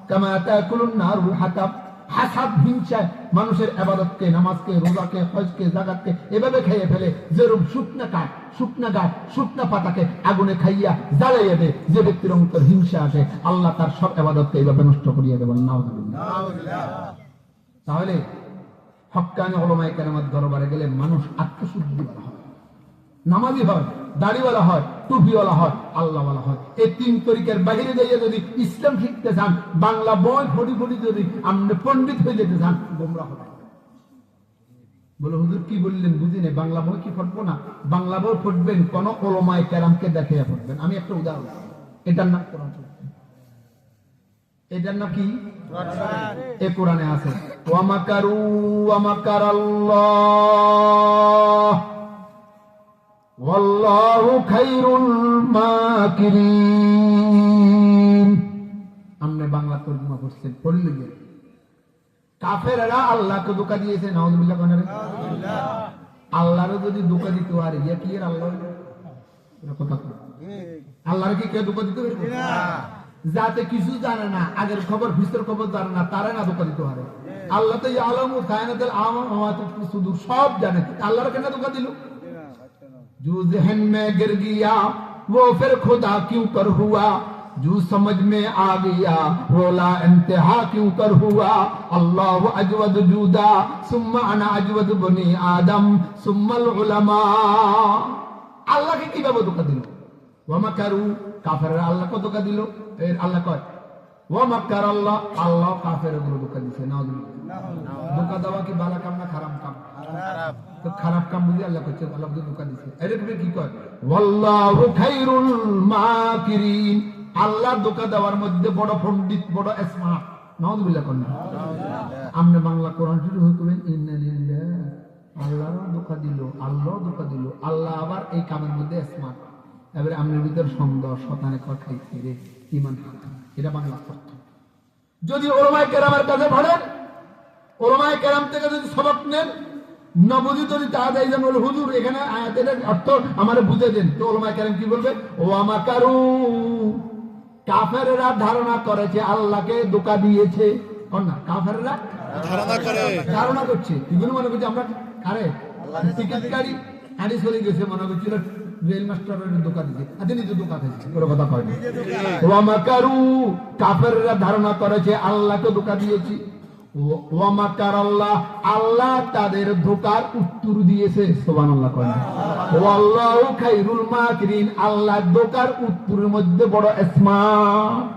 Speaker 1: কামা তাকুলুন নারুল হাতাব। হাসাদ, হিংসা মানুষের ইবাদতকে, নামাজকে, রোজাকে, হজকে, যাকাতকে এভাবে খেয়ে ফেলে, যেরকম শুকনা কাঠ, শুকনা গাছ, শুকনা পাতাকে আগুনে খাইয়া জ্বালাইয়া দেয়। যে ব্যক্তির অন্তর হিংসা আসে, আল্লাহ তার সব ইবাদতকে এইভাবে নষ্ট করিয়া দেবেন। নাউযুবিল্লাহ। তাহলে হক্কানি উলামায়ে কেরামের দরবারে গেলে মানুষ আত্মশুদ্ধি হয়, নামাজি হয়, দাড়িওয়ালা হয়, টুপিওয়ালা হয়, আল্লাহওয়ালা হয়। এই 3 তরিকার বাইরে যাইয়া যদি ইসলাম শিখতে চান, বাংলা বই ফটি ফটি যদি আপনি পণ্ডিত হয়ে যেতে চান, গোমরা হবে। বলে হুজুর কি বললেন বুঝি নাই, বাংলা বই কি পড়বো না? বাংলা বই পড়বেন, কোন উলামায়ে কেরামকে দেখিয়া পড়বেন। আমি একটা উদাহরণ, এটার নাম কোরআন। এটার নাম কি? এ কোরআনে আছে, ওয়া মাকারু ওয়া মাকারাল্লাহ ওয়াল্লাহু খায়রুল মাকিরিন। আমনে বাংলা তরজমা করছেন, পড়লে গিয়ে কাফেররা আল্লাহকে ধোঁকা দিয়েছে। নাউযুবিল্লাহ। কোন আল্লাহরও যদি ধোঁকা দিতে পারে, ইয়া কি এর আল্লাহ? কথা আল্লাহর কি কেউ ধোঁকা দিতে পারবে? যাতে কিছু জানে না, আগের খবর ভিতর খবর জানে না, তারা না ধোঁকা দিতে পারে। আল্লাহ তো ইয়ালামু কায়নাতুল আমাওয়াতি সুদূর, সব জানে। আল্লাহর কেন ধোঁকা দিল? जो जहन में गिर गया वो फिर खुदा क्यों कर हुआ, जो समझ में आ गया वो ला इंतहा क्यों कर हुआ। अल्लाह अजवद जुदा सुम्मा अना अजवद बनी आदम सुम्मल उलमा। আল্লাহ কে কিভাবে ধোঁকা দিল? ওয়া মাকারু, কাফেররা আল্লাহ কে ধোঁকা দিল। এর আল্লাহ কয় ওয়া মাকার আল্লাহ, আল্লাহ কাফেরগুলো ধোঁকা দিয়েছে। নাউযুবিল্লাহ। ধোঁকা দেওয়া কি ভালো কাম না খারাপ কাম? খারাপ। তো খারাপ কাম বুঝি আল্লাহ করছে, আল্লাহ ধোঁকা দিয়েছে। এরকম কি কয় ওয়াল্লাহু খায়রুল মাকিরিন। আল্লাহ ধোঁকা দেওয়ার মধ্যে বড় পণ্ডিত, বড় স্মার্ট। নাউযুবিল্লাহ। কোন আমনে বাংলা কোরআন শুরু হইবেন ইন্না লিল্লাহ, আল্লাহ ধোঁকা দিল, আল্লাহ ধোঁকা দিল, আল্লাহ আবার এই কামের মধ্যে স্মার্ট। এবারে আমনের ভিতর সন্দেহ, শয়তানে কথাই ফিরে ঈমান হারাম। এটা বাংলা অর্থ। যদি উলামায়ে কেরামের কাছে পড়েন, উলামায়ে কেরাম থেকে যদি সবক নেন, না বুঝি যদি তা দেয় যেন হুজুর এখানে আয়াতের অর্থ আমারে বুঝে দেন, তো উলামায়ে কেরাম কি বলবে? ওয়া মাকারু, কাফেররা ধারণা করেছে আল্লাহকে ধোঁকা দিয়েছে। কোন না, কাফেররা ধারণা করছে, এগুলো মনে করছে আমরা আরে টিকিট গাড়ি আড়ি চলে গেছে, মনে করছিল রেল মাস্টারের ধোঁকা দিচ্ছে, আজ নিজে ধোঁকা খাইছে। কোনো কথা কয় না। ওয়া মাকারু, কাফেররা ধারণা করেছে আল্লাহকে ধোঁকা দিয়েছি। ওয়া মাকারাল্লাহ, আল্লাহ তাদের ধোঁকার উত্তর দিয়েছে। সুবহানাল্লাহ কয় না? ওয়াল্লাহু খায়রুল মাকিরিন, আল্লাহ ধোঁকার উত্তরের মধ্যে বড় স্মার্ট।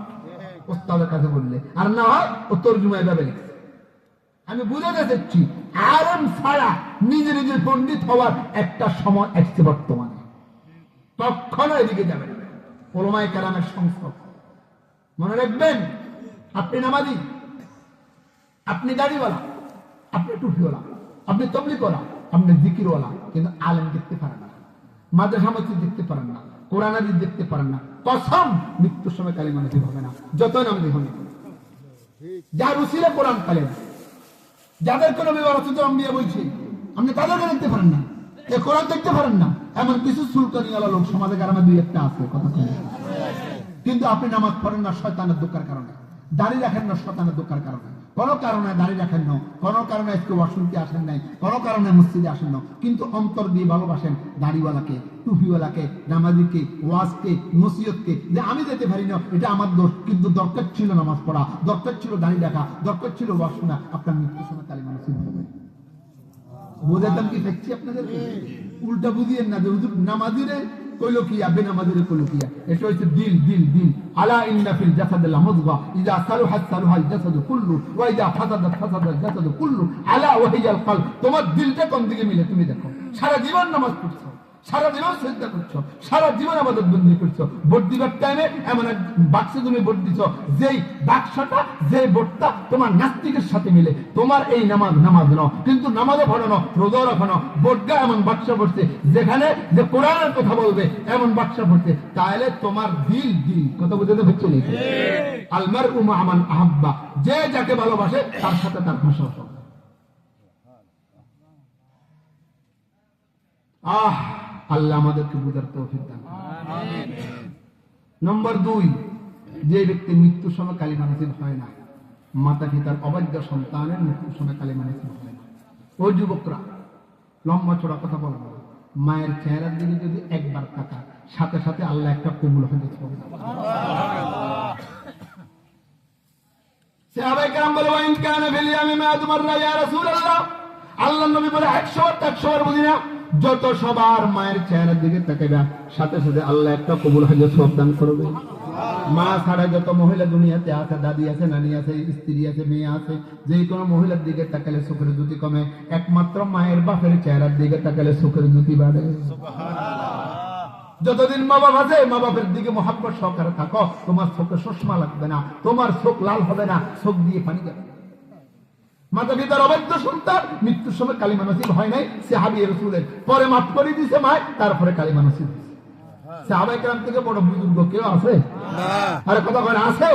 Speaker 1: ওস্তাদের কাছে বললে আর না হয় ও তরজমা এভাবে লিখছে। আমি বুঝাতে চাচ্ছি আলেম ছাড়া নিজে নিজের পণ্ডিত হওয়ার একটা সময় আসছে বর্তমানে, কখনো এদিকে যাবে না। ওলামায়ে কেরামের সংসদ মনে রাখবেন, আপনি নামাজি, আপনি দাড়িওয়ালা, আপনি টুপিওয়ালা, আপনি তবলিগওয়ালা, আপনি জিকিরওয়ালা, কিন্তু আলেম দেখতে পারেন না, মাদ্রাসা মসজিদ দেখতে পারেন না, কোরআন হাদিস দেখতে পারেন না। কসম, মৃত্যুর সময় কালিমা নসিব হবে না, যতই নাম দেখুন। যার উসিলে কোরআন কালেমা, যাদের কোনো বিবাহ বলছি, আপনি তাদেরকে দেখতে পারেন না, এ কোরআন দেখতে পারেন না। এমন কিছু সুলকানিওয়ালা লোক সমাজে গ্রামে দুই একটা আছে, কথা কিন্তু আপনি নামাজ পড়েন না শয়তানের দোকার কারণে, দাড়ি রাখেন না শয়তানের দোকার কারণে, কোন কারণে দাড়ি রাখেন না, কোন কারণে একটু ওয়াশরুমে আসেন নাই, কোন কারণে মসজিদে আসেন না, কিন্তু অন্তর দিয়ে ভালোবাসেন দাড়িওয়ালাকে, টুপিওয়ালাকে, নামাজিকে, ওয়াজকে, নসিহতকে। যে আমি যেতে পারি না এটা আমার দোষ, কিন্তু দরকার ছিল নামাজ পড়া, দরকার ছিল দাড়ি রাখা, দরকার ছিল ওয়াজ শোনা। আপনার মৃত্যুর সময় কালিমা নসিব হবে। বোঝাতাম কি দেখছি আপনাদেরকে? উল্টা বুঝিয়েন না যে হুজুর নামাজিরে কইলো কি, বেনামাজিরে কইলো কি। এটা হচ্ছে দিল, দিল, দিল। আলা ইন্না ফিল জাসাদি লামুযগা ইযা সালুহাত সালুহাল জাসাদু কুল্লু ওয়া ইযা ফাসাদাত ফাসাদাল জাসাদু কুল্লু আলা ওয়া হিয়াল কলব। তোমার দিলটা কোন দিকে মিলে তুমি দেখো। সারা জীবন নামাজ পড়ছো, সারা জীবন সিজদা করছো, সারা জীবন ইবাদত বন্দেগী করছো, ভোট দিবার টাইমে এমন এক বাক্সে তুমি ভোট দিছো, যেই বাক্সটা, যে ভোটটা তোমার নাস্তিকের সাথে মিলে, তোমার এই নামাজ নামাজ নাও, কিন্তু নামাজও পড়ো না, রোজাও রাখো না, ভোটটা এমন বাক্স পড়ছে যেখানে যে কোরআনের কথা বলবে এমন বাক্স পড়ছে, তাহলে তোমার দিল, দিল কথা বুঝতে হচ্ছে না। আল মারউ মা মান আহাব্বা, যে যাকে ভালোবাসে তার সাথে তার ভাষা হবে। আল্লাহ আমাদেরকে বুঝার তৌফিক দান করুন। নম্বর 2, যে ব্যক্তি মৃত্যুর সময় কালিমা নসিব হয় না, মাতা পিতার অবাধ্য সন্তানের মৃত্যুর সময় কালিমা নসিব হয় না। ওই যুবকরা লম্বা চড়া কথা বলা না, মায়ের চেহারার দিকে যদি একবার তাকা, সাথে সাথে আল্লাহ একটা কবুল হয়ে যাবে। সাহাবায়ে কেরাম বলে, ওয়াইন কানা ফিল ইয়ামি মা তুমাররা ইয়া রাসূলুল্লাহ, আল্লাহর নবী বলে 100 বার বুঝি না, যত সবার মায়ের চেহারার দিকে তাকাইবা, সাথে সাথে আল্লাহ একটা কবুল হয়ে সব দান করবে। মা ছাড়া যত মহিলা দুনিয়াতে আছে, দাদি আছে, নানি আছে, স্ত্রী আছে, মেয়ে আছে, যে কোনো মহিলার দিকে তাকালে চোখের জ্যোতি কমে, একমাত্র মায়ের বাপের চেহারার দিকে তাকালে চোখের জ্যোতি বাড়ে। যতদিন মা বাপ আছে, মা বাপের দিকে মহাব্বত সহকারে থাকো, তোমার চোখে চশমা লাগবে না, তোমার চোখ লাল হবে না, চোখ দিয়ে পানি যাবে। মাতা পিতার অবাধ্য সন্তান মৃত্যুর সময় কালিমা নসিব হয় নাই, সাহাবী রাসূলের পরে মাফ করে দিয়েছে মা, তারপরে কালিমা নসিব হয়েছে। সাহাবায়ে কেরাম থেকে বড় বুজুর্গ কেউ আছে? আরে কথা বলে আছে?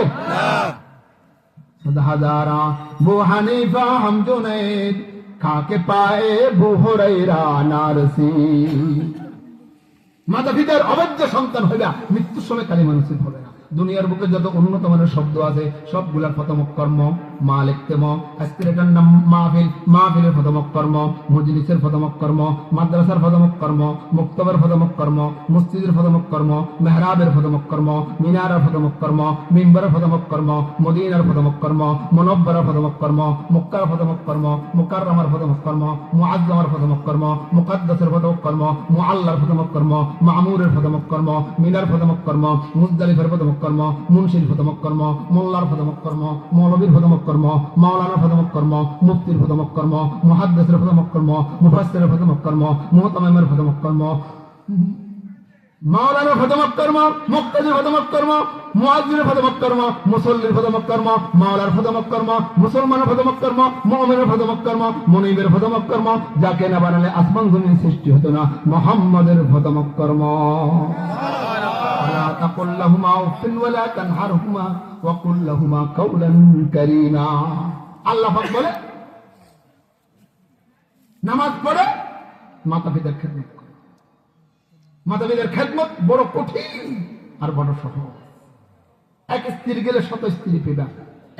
Speaker 1: হাজারা আবু হানিফা হাম জুনাইদ খাকে পায়ে আবু হুরায়রা নারসি। মাতা পিতার অবাধ্য সন্তান হইবা, মৃত্যুর সময় কালিমা নসিব হবে না। দুনিয়ার বুকে যত উন্নত মানের শব্দ আছে সবগুলার প্রথম কর্ম মা লিখতে ম, আজকের এটার নাম মাহফিল, মাহফিলের প্রথম কর্ম, মজলিসের প্রথম কর্ম, মাদ্রাসার প্রথম কর্ম, মুক্তবের প্রথম কর্ম, মসজিদের প্রথম কর্ম, মেহরাবের প্রথম কর্ম, মিনারের প্রথম কর্ম, মিম্বরের প্রথম কর্ম, মদিনার প্রথম কর্ম, মুনব্বরের প্রথম কর্ম, মক্কার প্রথম কর্ম, মুকাররমার প্রথম কর্ম, মুআজ্জামের প্রথম কর্ম, মুকাদ্দাসের প্রথম কর্ম, মুআল্লার প্রথম কর্ম, মামুরের প্রথম কর্ম, মিনার প্রথম কর্ম, মুজদালিফার প্রথম কর্ম, মুনশির প্রথম কর্ম, মোল্লার প্রথম কর্ম, মৌলবীর প্রথম কর্ম, মাওলানার প্রথম কর্ম, মুফতির প্রথম কর্ম, মুহাদ্দিসের প্রথম কর্ম, মুফাসসিরের প্রথম কর্ম, মুহতামিমের প্রথম কর্ম, মাওলানার প্রথম কর্ম, মুক্তাদির প্রথম কর্ম, মুয়াজ্জিনের প্রথম কর্ম, মুসল্লির প্রথম কর্ম, মাওলার প্রথম কর্ম, মুসলমানের প্রথম কর্ম, মুমিনের প্রথম কর্ম, মুনিবের প্রথম কর্ম, যাকে না বানালে আসমান জমিন সৃষ্টি হতো না, মুহাম্মাদের প্রথম কর্ম। لا تقل لهما اف ولا تنهرهما وقل لهما قولا كريما। আল্লাহ পাক বলে নামাজ পড়ে মাতা পিতার খেদমত করো। মাতা পিতার খেদমত বড় কঠিন আর বড় সহজ। এক স্ত্রী গেলে 100 স্ত্রী পেবা,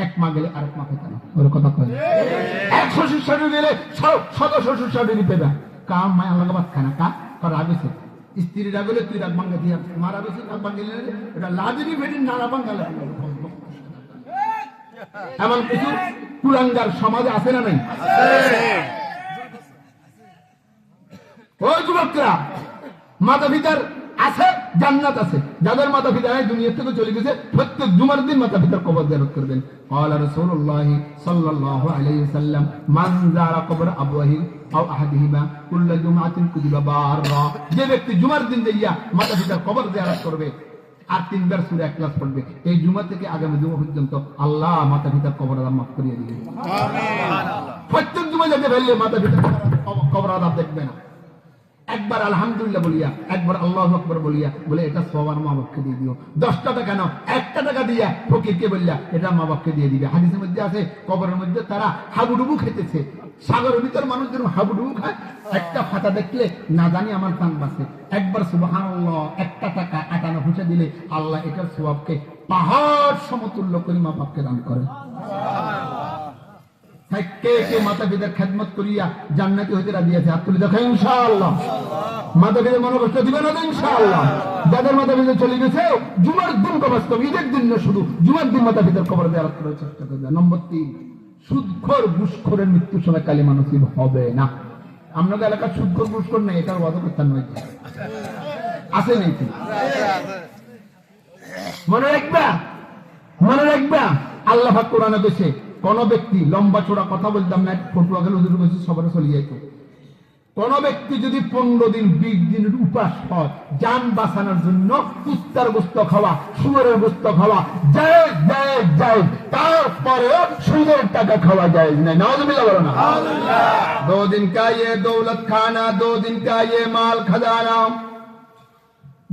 Speaker 1: এক মা গেলে আরেক মা পেতা না, ওর কথা কয়। এক শ্বশুর শাশুড়ি গেলে 100 শ্বশুর শাশুড়ি পেবা, কাম মায়া লাগাবাত খানা কা করা আগেছে। স্ত্রী রাগলে তুই রাগ ভাঙ্গা দিয়া মারা বেশি রাগ ভাঙ্গিলে এটা লাদিনি ফেটি নাড়া ভাঙ্গালে
Speaker 2: এমন কিছু কুলাঙ্গার সমাজে আছে না নাই? ওই যুবকরা, মাতা পিতার আছে, জান্নাত আছে। যাদের মাতা পিতা দুনিয়া থেকে চলে গেছে, প্রত্যেক জুমার দিন মাতা পিতার কবর জিয়ারত করবেন। قال رسول الله صلى الله عليه وسلم من زار قبر ابويه او احدهما كل جمعه كتب بارا। যে ব্যক্তি জুমার দিন যাইয়া মাতা পিতার কবর জিয়ারত করবে আর 3 বার সূরা ইখলাস পড়বে, এই জুমা থেকে আগামী জুমা পর্যন্ত আল্লাহ মাতা পিতার কবর আযাব মাফ করিয়ে দিবেন। সুবহানাল্লাহ। প্রত্যেক জুমা যেতে পারলে মাতা পিতার কবর আযাব দেখবে না। একবার আলহামদুলিল্লাহ বলিয়া, একবার আল্লাহু আকবার বলিয়া বলে এটা সবার মা বাপকে দিয়ে দিও। 10 টাকা কেন, 1 টাকা দিয়া ফকিরকে বললা এটা মা বাপকে দিয়ে দিবে। হাদিসের মধ্যে আছে কবরের মধ্যে তারা হাবুডুবু খেতেছে। সাগরের ভিতর মানুষ যেন হাবুডুবু খায়, একটা ফাটা দেখলে না জানি আমার প্রাণ বাঁচে। একবার সুবহানাল্লাহ 1 টাকা 58 পয়সা দিলে আল্লাহ এটার সওয়াবকে পাহাড় সমতুল্য করে মা বাপকে দান করে। কে কে মাতা পিতার খেদমত করিয়া জান্নাতি হইতে রাজি আছে? হাত তুলে দেখো ইনশাআল্লাহ। মাতা পিতার মনে কষ্ট দিবে না ইনশাআল্লাহ। যাদের মাতা পিতা চলে গেছে, জুমার দিন কবাস্তব, ঈদের দিন না, শুধু জুমার দিন মাতা পিতার কবর জিয়ারত করার চেষ্টা করবে। নম্বর 3, সুদখোর ঘুষখোরের মৃত্যুর সময় কালিমা নসিব হবে না। আপনাদের এলাকার সুদখোর ঘুষখোর নেই, এটার ওয়াদা করতে নয়, আছে নেই? মনে রাখবা আল্লাহ পাক কোরআনে বলেছে কোন ব্যক্তি, লম্বা চোড়া কথা বলতাম না, পটুয়াখালী হুজুর বলছি সবারে চলে যাইতো, কোন ব্যক্তি যদি 15 দিন 20 দিনের উপাস হয় জান বাঁচানোর জন্য, কুত্তার গোস্ত খাওয়া, শুয়োরের গোস্ত খাওয়া যায়, তারপরে সুদের টাকা খাওয়া যায় না। নাউযুবিল্লাহ বলো না। 2 दिन का ये दौलत खाना, 2 दिन का ये माल खजाना,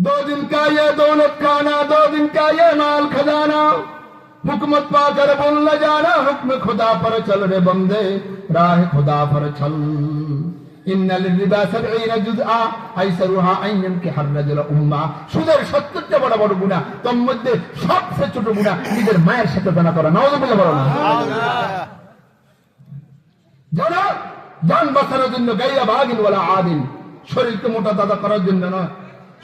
Speaker 2: 2 दिन का ये दौलत खाना, 2 दिन का ये माल खजाना, हुकूमत पाकर बोल न जाना, हुक्म खुदा पर चल रे बंदे, राह खुदा पर चल। इन्नल रिबा 70 जुज़आ आइसरुहा अन यनकिह ar-rajul उम्मा। সুদের 70টা বড় বড় গুনাহ, তার মধ্যে সবচেয়ে ছোট গুনাহ নিজের মায়ের সাথে জানা করা। নাউযুবিল্লাহ বলো না। যারা জান বাঁচানোর জন্য গাইয়া ভাগিন ওয়ালা আদিন, শরীরকে মোটা তাজা করার জন্য নয়,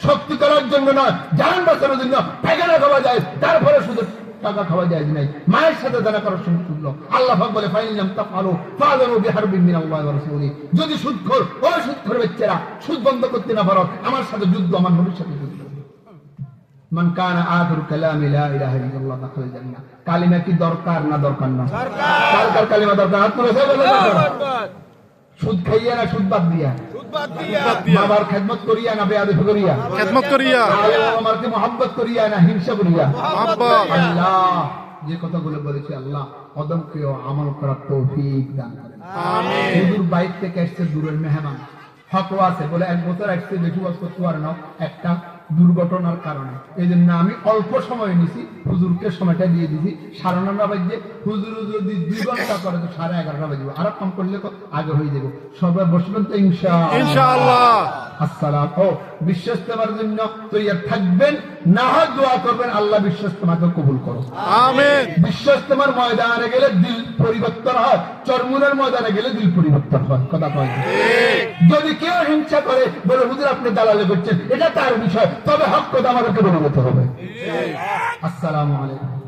Speaker 2: শক্তি করার জন্য নয়, জান বাঁচানোর জন্য পায়খানা খাওয়া যায়, তারপরে শুধু টাকা খাওয়া যায় নাই, মায়ের সাথে জানা করার সমতুল্য। আল্লাহ পাক বলে ফাইনাম তাফআলু ফাযরু বিহারবিন মিনাল্লাহি ওয়া রাসূলি। যদি সুদখোর, ও সুদখোর বাচ্চারা, সুদ বন্ধ করতে না পারো, আমার সাথে যুদ্ধ, আমার নবীর সাথে যুদ্ধ। মান কানা আখিরু কালামি লা ইলাহা ইল্লাল্লাহ দাখাল জান্নাহ। কালিমা কি দরকার না দরকার না? দরকার। কালিমা দরকার। হাত তুলে দরকার। সুদ খাইয়া না সুদ বাদ দিয়া? মা বাবার খেদমত করিয়া না বেয়াদবি করিয়া? খেদমত করিয়া। আমারকে মহব্বত করিয়া না হিংসা করিয়া? মহব্বত। আল্লাহ যে কথাগুলো বলেছে, আল্লাহ কদমকেও আমল করার তৌফিক দান করেন। আমিন। হুজুর বাইরে থেকে আসছে, দূরের মেহমান, হক আছে বলে 1 বছর আসছে, বেশি ওয়াজ করতে পারে না, একটা দুর্ঘটনার কারণে। এই জন্য আমি অল্প সময় নিছি, হুজুরকে সময়টা দিয়ে দিছি 9:30 বাজে। হুজুর যদি 2 ঘন্টা করে তো 11:30 বাজবে, আর কম করলে আগে হয়ে যাবে। সবাই বসবেন তো ইনশাআল্লাহ। আসসালামু বিশ্বস্তমার জন্য তৈরি থাকবেন, না হয় দোয়া করবেন আল্লাহ বিশ্বস্তমাকে কবুল করো। আমিন। বিশ্বস্তমার ময়দানে গেলে দিল পরিবর্তন হয়, চরমুনের ময়দানে গেলে দিল পরিবর্তন হয়। কথা কয় ঠিক। যদি কেউ হিংসা করে বলে হুজুর আপনি দালালি করছেন, এটা তার বিষয়, তবে হক কথা আমাদেরকে বলে দিতে হবে। আসসালামু আলাইকুম।